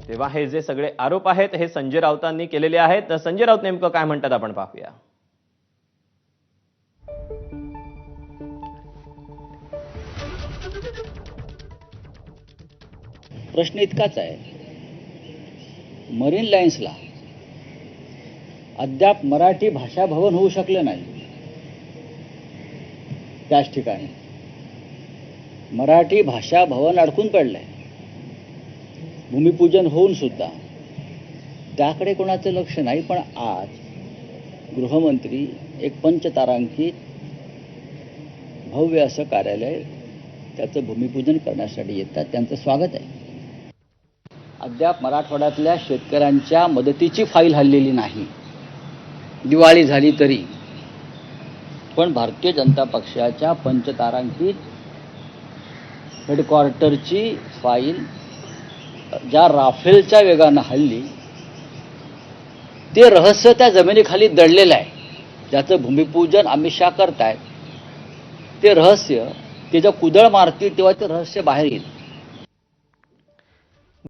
तेव्हा हे जे सगळे आरोप आहेत हे संजय राऊतांनी केलेले आहेत. तर संजय राऊत नेमकं काय म्हणतात आपण पाहूया. प्रश्न इतकाच आहे, मरीन लाईन्सला अद्याप मराठी भाषा भवन होऊ शकलं नाही. त्याच ठिकाणी मराठी भाषा भवन अडकून पडलंय. भूमिपूजन होऊन सुद्धा त्याकडे कोणाचं लक्ष नाही. पण आज गृहमंत्री एक पंचतारांकित भव्य असं कार्यालय त्याचं भूमिपूजन करण्यासाठी येतात. त्यांचं स्वागत आहे. अद्याप मराठवाड्यातल्या शेतकऱ्यांच्या मदतीची फाईल हल्लेली नाही. दिवाळी झाली तरी पण भारतीय जनता पक्षाच्या पंचतारांकित हेडक्वार्टरची फाईल ज्या राफेलच्या वेगानं हल्ली ते रहस्य त्या जमिनीखाली दडलेलं आहे. ज्याचं भूमिपूजन अमित शहा करतायत ते रहस्य, ते जेव्हा कुदळ मारतील तेव्हा ते रहस्य बाहेर येईल.